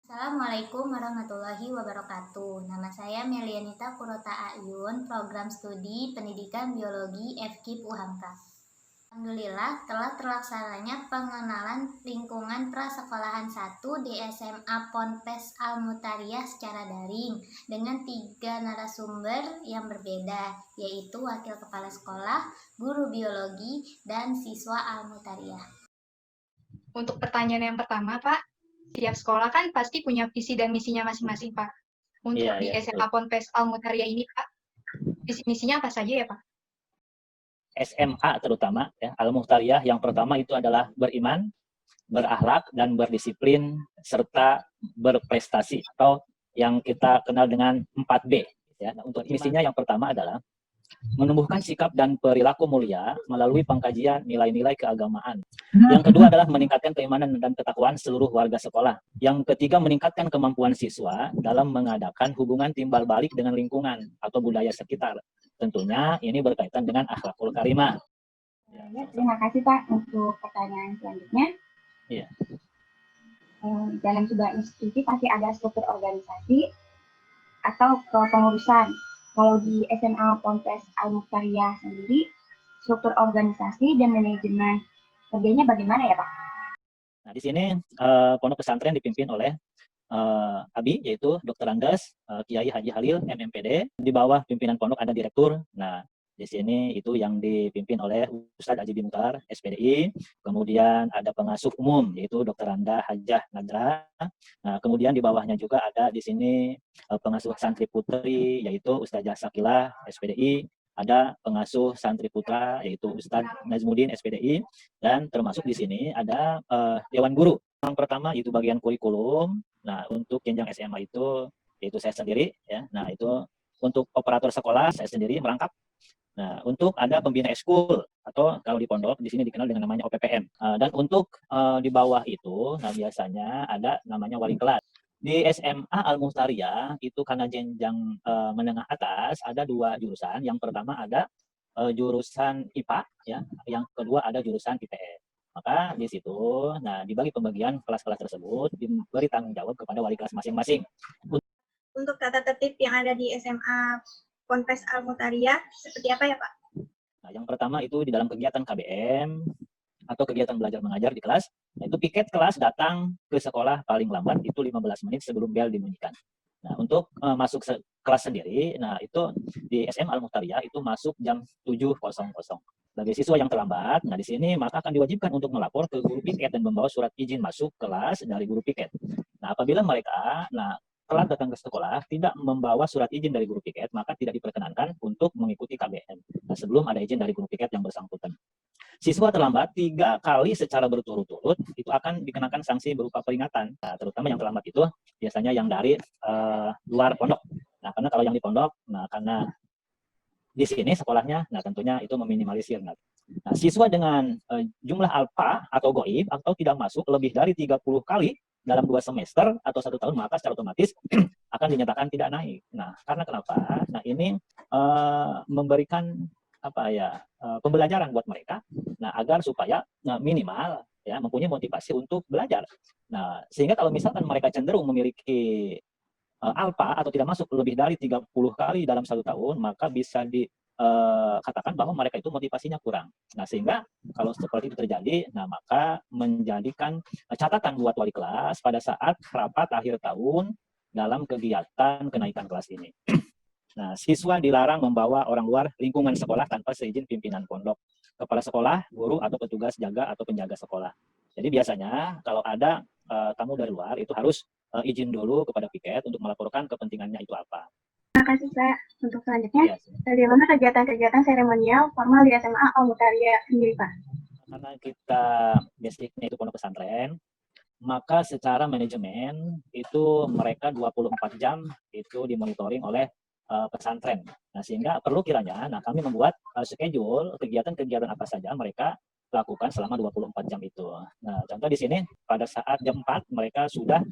Assalamualaikum warahmatullahi wabarakatuh. Nama saya Melianita Kurota Ayun, Program Studi Pendidikan Biologi FKIP UHAMKA. Alhamdulillah telah terlaksananya pengenalan lingkungan prasekolahan 1 di SMA Ponpes Al Mutariyah secara daring dengan 3 narasumber yang berbeda, yaitu Wakil Kepala Sekolah, Guru Biologi, dan siswa Al Mutariyah. Untuk pertanyaan yang pertama, Pak, tiap sekolah kan pasti punya visi dan misinya masing-masing, Pak. Untuk di SMA Ponpes Al Mutariyah ini, Pak, visi misinya apa saja ya, Pak? SMA terutama, ya, Al Mutariyah yang pertama itu adalah beriman, berakhlak, dan berdisiplin, serta berprestasi, atau yang kita kenal dengan 4B. Ya. Nah, untuk misinya yang pertama adalah menumbuhkan sikap dan perilaku mulia melalui pengkajian nilai-nilai keagamaan. Yang kedua adalah meningkatkan keimanan dan ketakwaan seluruh warga sekolah. Yang ketiga, meningkatkan kemampuan siswa dalam mengadakan hubungan timbal balik dengan lingkungan atau budaya sekitar. Tentunya ini berkaitan dengan akhlakul karimah. Ya, terima kasih Pak untuk pertanyaan selanjutnya. Ya. Dalam sebuah institusi pasti ada struktur organisasi atau kepengurusan. Kalau di SMA Ponpes Al Mutariyah sendiri, struktur organisasi dan manajemen kerjanya bagaimana ya Pak? Nah, di sini pondok pesantren dipimpin oleh Abi, yaitu Dr. Andes, Kiai Haji Halil, MMPD. Di bawah pimpinan pondok ada direktur. Nah, di sini itu yang dipimpin oleh Ustadz Aji Bimutar, SPDI. Kemudian ada pengasuh umum, yaitu Dr. Anda Hajah Nadra. Nah, kemudian di bawahnya juga ada di sini pengasuh santri putri, yaitu Ustazah Sakilah, SPDI. Ada pengasuh santri putra, yaitu Ustadz Nazmuddin, SPDI. Dan termasuk di sini ada Dewan Guru. Yang pertama itu bagian kurikulum. Nah, untuk jenjang SMA itu saya sendiri, ya. Nah, itu untuk operator sekolah saya sendiri merangkap. Nah, untuk ada pembina ekskul atau kalau di pondok di sini dikenal dengan namanya OPPM. Dan untuk di bawah itu, nah biasanya ada namanya wali kelas. Di SMA Al Mutariyah itu karena jenjang menengah atas ada 2 jurusan. Yang pertama ada jurusan IPA, ya. Yang kedua ada jurusan IPS. Maka di situ, nah dibagi pembagian kelas-kelas tersebut, diberi tanggung jawab kepada wali kelas masing-masing. Untuk tata tertib yang ada di SMA Ponpes Al Mutariyah, seperti apa ya Pak? Nah, yang pertama itu di dalam kegiatan KBM, atau kegiatan belajar mengajar di kelas, itu piket kelas datang ke sekolah paling lambat itu 15 menit sebelum bel dibunyikan. Nah, untuk masuk kelas sendiri, nah itu di SMA Al Mutariyah itu masuk jam 7.00. Bagi siswa yang terlambat, nah di sini maka akan diwajibkan untuk melapor ke guru piket dan membawa surat izin masuk kelas dari guru piket. Nah, apabila mereka telat datang ke sekolah, tidak membawa surat izin dari guru piket, maka tidak diperkenankan untuk mengikuti KBM. Nah, sebelum ada izin dari guru piket yang bersangkutan. Siswa terlambat 3 kali secara berturut-turut itu akan dikenakan sanksi berupa peringatan. Nah, terutama yang terlambat itu biasanya yang dari luar pondok. Nah, karena kalau yang di pondok, nah karena di sini sekolahnya, nah tentunya itu meminimalisir. Nah, siswa dengan jumlah alfa atau goib atau tidak masuk lebih dari 30 kali dalam 2 semester atau 1 tahun, maka secara otomatis akan dinyatakan tidak naik. Nah, karena kenapa? Nah, ini memberikan pembelajaran buat mereka, nah agar supaya minimal ya mempunyai motivasi untuk belajar. Nah, sehingga kalau misalkan mereka cenderung memiliki alfa atau tidak masuk lebih dari 30 kali dalam 1 tahun, maka bisa dikatakan bahwa mereka itu motivasinya kurang. Nah, sehingga kalau seperti itu terjadi, nah maka menjadikan catatan buat wali kelas pada saat rapat akhir tahun dalam kegiatan kenaikan kelas ini. Nah, siswa dilarang membawa orang luar lingkungan sekolah tanpa seizin pimpinan pondok, kepala sekolah, guru, atau petugas jaga atau penjaga sekolah. Jadi biasanya kalau ada tamu dari luar itu harus izin dulu kepada piket untuk melaporkan kepentingannya itu apa. Terima kasih Pak. Untuk selanjutnya, bagaimana kegiatan-kegiatan seremonial formal di SMA Al Mutariyah sendiri Pak? Karena kita basicnya itu pondok pesantren, maka secara manajemen itu mereka 24 jam itu dimonitoring oleh pesantren. Nah, sehingga perlu kiranya, nah kami membuat schedule kegiatan-kegiatan apa saja mereka lakukan selama 24 jam itu. Nah, contoh di sini pada saat jam 4 mereka sudah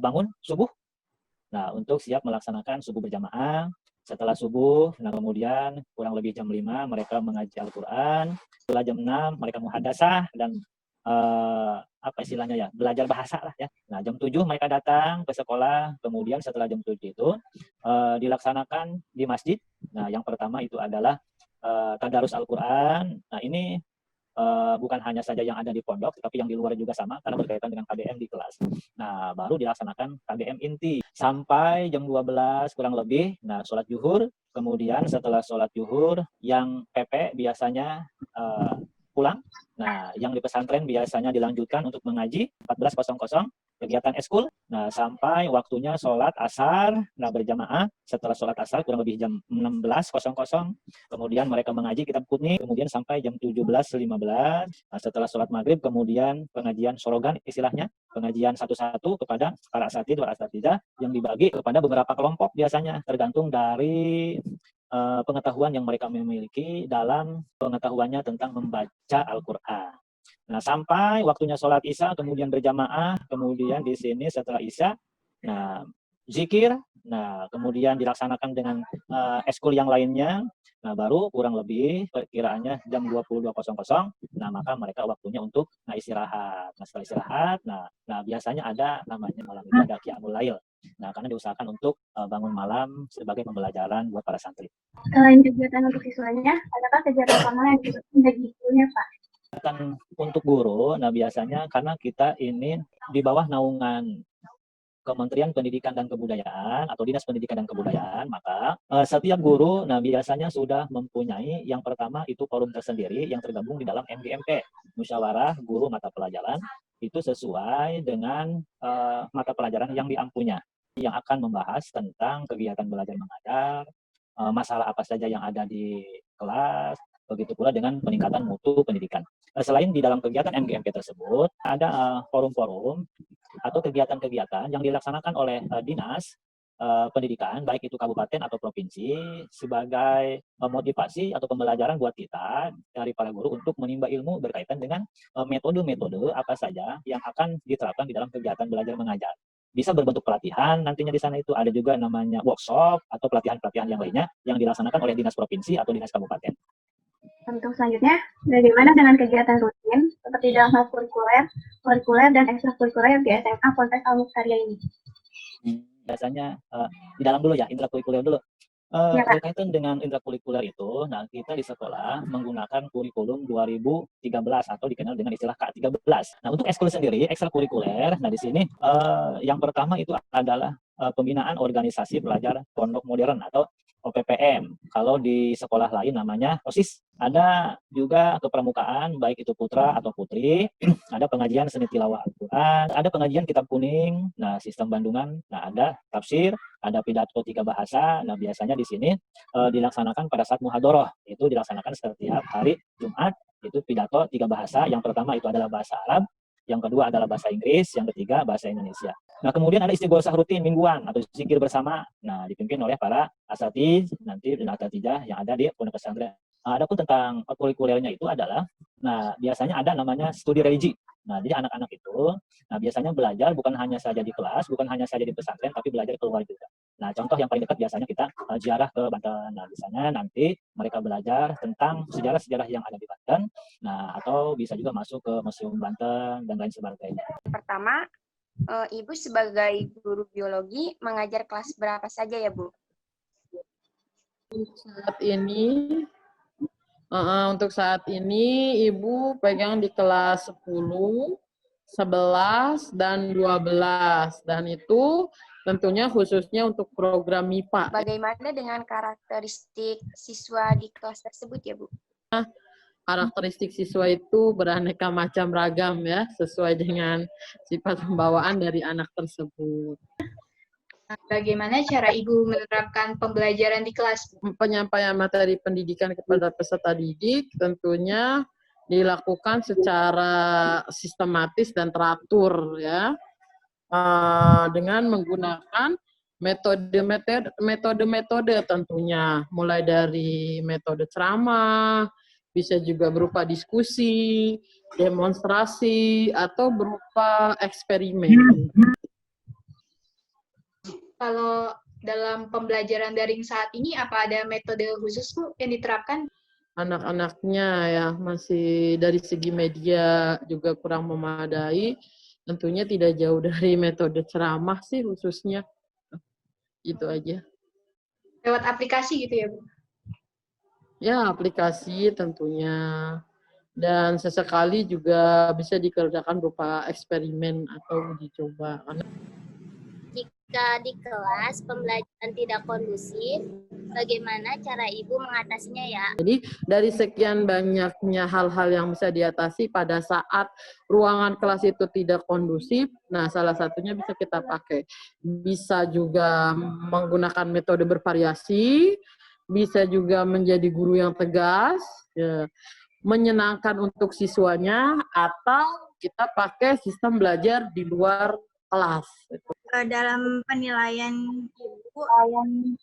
bangun subuh. Nah, untuk siap melaksanakan subuh berjamaah. Setelah subuh, nah kemudian kurang lebih jam 5 mereka mengaji Al-Quran. Setelah jam 6 mereka muhadasah dan apa istilahnya ya, belajar bahasa lah ya. Nah, jam 7 mereka datang ke sekolah, kemudian setelah jam 7 itu dilaksanakan di masjid. Nah, yang pertama itu adalah tadarus Al-Quran. Nah, ini bukan hanya saja yang ada di pondok, tapi yang di luar juga sama, karena berkaitan dengan KBM di kelas. Nah, baru dilaksanakan KBM inti sampai jam 12 kurang lebih. Nah, sholat zuhur, kemudian setelah sholat zuhur, yang PP biasanya pulang. Nah, yang di pesantren biasanya dilanjutkan untuk mengaji 14.00 kegiatan eskul. Nah, sampai waktunya sholat asar, nah berjamaah. Setelah sholat asar kurang lebih jam 16.00, kemudian mereka mengaji kitab kuning, kemudian sampai jam 17.15. Nah, setelah sholat maghrib, kemudian pengajian sorogan istilahnya, pengajian satu-satu kepada para asatidz, para asatidzah yang dibagi kepada beberapa kelompok biasanya, tergantung dari pengetahuan yang mereka memiliki dalam pengetahuannya tentang membaca Al-Quran. Nah, sampai waktunya sholat isya, kemudian berjamaah, kemudian di sini setelah isya, nah, zikir, nah, kemudian dilaksanakan dengan eskul yang lainnya, nah, baru kurang lebih perkiraannya jam 22.00, nah, maka mereka waktunya untuk istirahat. Nah, setelah istirahat, nah biasanya ada namanya malam itu ada qiyamul lail. Nah, karena diusahakan untuk bangun malam sebagai pembelajaran buat para santri. Selain kegiatan untuk siswanya, adakah kegiatan formal yang menjadi gurunya, Pak? Untuk guru, nah biasanya karena kita ini di bawah naungan Kementerian Pendidikan dan Kebudayaan atau Dinas Pendidikan dan Kebudayaan, maka setiap guru nah biasanya sudah mempunyai yang pertama itu forum tersendiri yang tergabung di dalam MGMP, Musyawarah Guru Mata Pelajaran, itu sesuai dengan mata pelajaran yang diampunya, yang akan membahas tentang kegiatan belajar mengajar, masalah apa saja yang ada di kelas, begitu pula dengan peningkatan mutu pendidikan. Selain di dalam kegiatan MGMP tersebut, ada forum-forum atau kegiatan-kegiatan yang dilaksanakan oleh dinas pendidikan, baik itu kabupaten atau provinsi, sebagai motivasi atau pembelajaran buat kita dari para guru untuk menimba ilmu berkaitan dengan metode-metode apa saja yang akan diterapkan di dalam kegiatan belajar mengajar. Bisa berbentuk pelatihan, nantinya di sana itu ada juga namanya workshop atau pelatihan-pelatihan yang lainnya yang dilaksanakan oleh dinas provinsi atau dinas kabupaten. Untuk selanjutnya, bagaimana dengan kegiatan rutin seperti dalam hal kurikuler dan ekstrakurikuler di SMA Ponpes Al-Muqtaria ini? Biasanya di dalam dulu ya, intrakurikuler dulu. Ya, berkaitan dengan intrakurikuler itu, nah kita di sekolah menggunakan kurikulum 2013 atau dikenal dengan istilah K13. Nah, untuk ekskul sendiri, ekstrakurikuler, nah di sini yang pertama itu adalah pembinaan organisasi pelajar pondok modern atau OPPM. Kalau di sekolah lain namanya OSIS. Ada juga kepramukaan, baik itu putra atau putri. Ada pengajian seni tilawah Al-Quran, ada pengajian kitab kuning, nah sistem Bandungan, nah ada tafsir, ada pidato 3 bahasa. Nah, biasanya di sini dilaksanakan pada saat muhadharah. Itu dilaksanakan setiap hari Jumat, itu pidato 3 bahasa. Yang pertama itu adalah bahasa Arab, yang kedua adalah bahasa Inggris, yang ketiga bahasa Indonesia. Nah, kemudian ada istighosah rutin mingguan atau zikir bersama. Nah, dipimpin oleh para asatidz nanti dan asatidzah yang ada di pondok pesantren. Adapun tentang kurikulernya itu adalah, nah biasanya ada namanya studi religi. Nah, jadi anak-anak itu, nah biasanya belajar bukan hanya saja di kelas, bukan hanya saja di pesantren, tapi belajar keluar juga. Nah, contoh yang paling dekat biasanya kita ziarah ke Banten. Nah, biasanya nanti mereka belajar tentang sejarah-sejarah yang ada di Banten. Nah, atau bisa juga masuk ke Museum Banten dan lain sebagainya. Pertama, Ibu sebagai guru biologi mengajar kelas berapa saja ya, Bu? Untuk saat ini Ibu pegang di kelas 10, 11, dan 12. Dan itu tentunya khususnya untuk program MIPA. Bagaimana dengan karakteristik siswa di kelas tersebut ya, Bu? Karakteristik siswa itu beraneka macam ragam ya, sesuai dengan sifat pembawaan dari anak tersebut. Bagaimana cara Ibu menerapkan pembelajaran di kelas? Penyampaian materi pendidikan kepada peserta didik tentunya dilakukan secara sistematis dan teratur ya, dengan menggunakan metode-metode tentunya, mulai dari metode ceramah, bisa juga berupa diskusi, demonstrasi, atau berupa eksperimen. Kalau dalam pembelajaran daring saat ini, apa ada metode khusus Bu yang diterapkan? anak-anaknya ya masih dari segi media juga kurang memadai. Tentunya tidak jauh dari metode ceramah sih khususnya. Itu aja. Lewat aplikasi gitu ya, Bu? Ya, aplikasi tentunya. Dan sesekali juga bisa dikerjakan berupa eksperimen atau uji coba. Jika di kelas pembelajaran tidak kondusif, bagaimana cara Ibu mengatasinya ya? Jadi dari sekian banyaknya hal-hal yang bisa diatasi pada saat ruangan kelas itu tidak kondusif, nah salah satunya bisa kita pakai. Bisa juga menggunakan metode bervariasi, bisa juga menjadi guru yang tegas, ya, menyenangkan untuk siswanya, atau kita pakai sistem belajar di luar kelas. Dalam penilaian Ibu,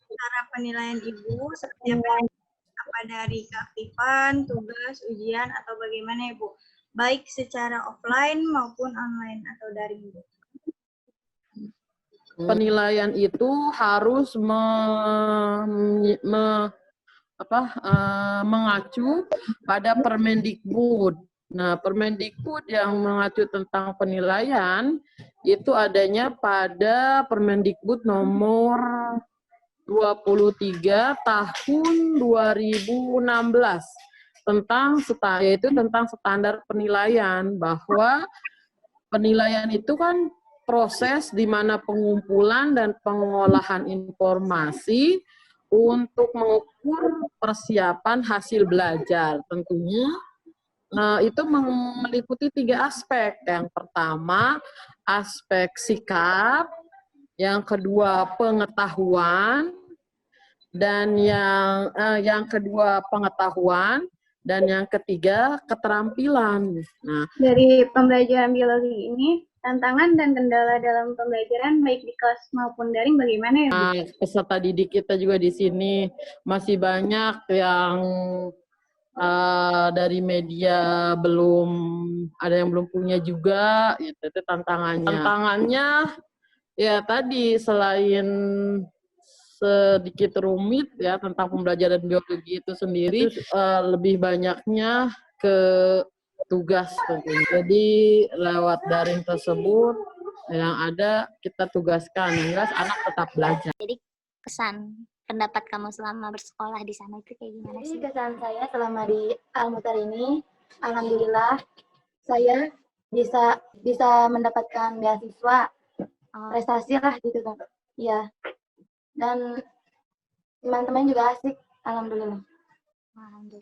cara penilaian Ibu seperti apa dari keaktifan, tugas, ujian, atau bagaimana Ibu? Baik secara offline maupun online atau daring Ibu. Penilaian itu harus mengacu pada Permendikbud. Nah, Permendikbud yang mengacu tentang penilaian itu adanya pada Permendikbud nomor 23 tahun 2016 yaitu tentang standar penilaian, bahwa penilaian itu kan proses di mana pengumpulan dan pengolahan informasi untuk mengukur persiapan hasil belajar. Tentunya itu meliputi 3 aspek. Yang pertama, aspek sikap, yang kedua pengetahuan, dan yang kedua pengetahuan, dan yang ketiga keterampilan. Nah, Dari pembelajaran biologi ini, tantangan dan kendala dalam pembelajaran baik di kelas maupun daring bagaimana ya, Bu? Peserta didik kita juga di sini masih banyak yang dari media belum ada yang belum punya juga, itu tantangannya. Tantangannya ya tadi, selain sedikit rumit ya tentang pembelajaran biologi itu sendiri, lebih banyaknya ke tugas tentunya. Jadi lewat daring tersebut yang ada kita tugaskan, yang jelas anak tetap belajar. Jadi kesan pendapat kamu selama bersekolah di sana itu kayak gimana sih? Jadi kesan saya selama di Al-Mutar ini, alhamdulillah saya bisa mendapatkan beasiswa, prestasi lah gitu kan. Iya. Dan teman-teman juga asik, alhamdulillah.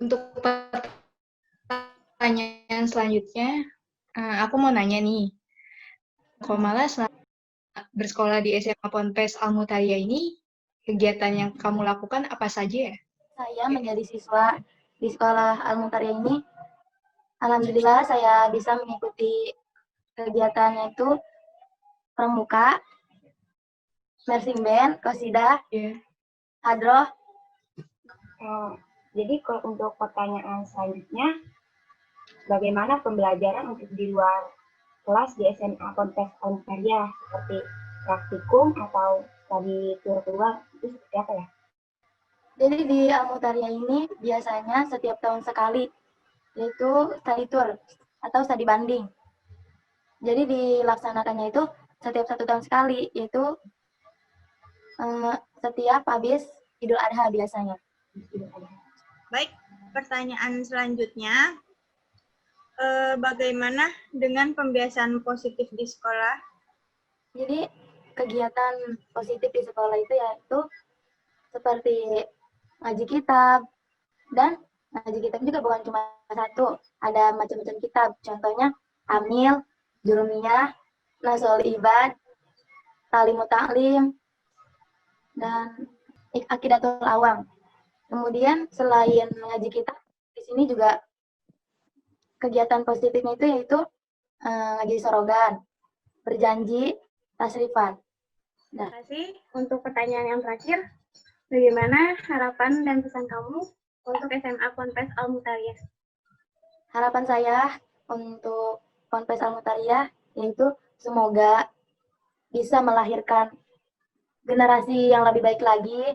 Untuk pertanyaan selanjutnya, aku mau nanya nih, Komala selama bersekolah di SMA Ponpes Al-Mutariyah ini, kegiatan yang kamu lakukan apa saja ya? Saya menjadi siswa di sekolah Al-Mutariyah ini, alhamdulillah saya bisa mengikuti kegiatannya itu pramuka, marching band, qasidah, hadroh. Jadi kalau untuk pertanyaan selanjutnya, bagaimana pembelajaran untuk di luar kelas di SMA Ponpes Al-Mutariyah, seperti praktikum atau studi tour keluar, itu seperti apa ya? Jadi di Al-Mutariyah ini biasanya setiap tahun sekali, yaitu study tour atau studi banding. Jadi dilaksanakannya itu setiap 1 tahun sekali, yaitu setiap habis Idul Adha biasanya. Baik, pertanyaan selanjutnya, bagaimana dengan pembiasaan positif di sekolah? Jadi kegiatan positif di sekolah itu yaitu seperti ngaji kitab, dan ngaji kitab juga bukan cuma satu, ada macam-macam kitab, contohnya Amil, Jurumiyah, Nasul Ibad, Talimut Ta'lim, dan Aqidatul Awam. Kemudian selain ngaji kitab, di sini juga kegiatan positifnya itu yaitu ngaji sorogan, berjanji, tasrifan. Terima kasih. Untuk pertanyaan yang terakhir, bagaimana harapan dan pesan kamu untuk SMA Ponpes Al-Mutariyah? Harapan saya untuk Ponpes Al-Mutariyah yaitu semoga bisa melahirkan generasi yang lebih baik lagi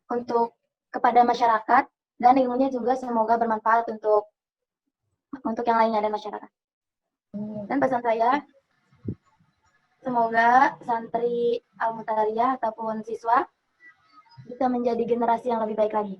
untuk kepada masyarakat Dan ilmunya juga semoga bermanfaat untuk yang lainnya dan masyarakat. Dan pesan saya, semoga santri Al-Mutariyah ataupun siswa bisa menjadi generasi yang lebih baik lagi.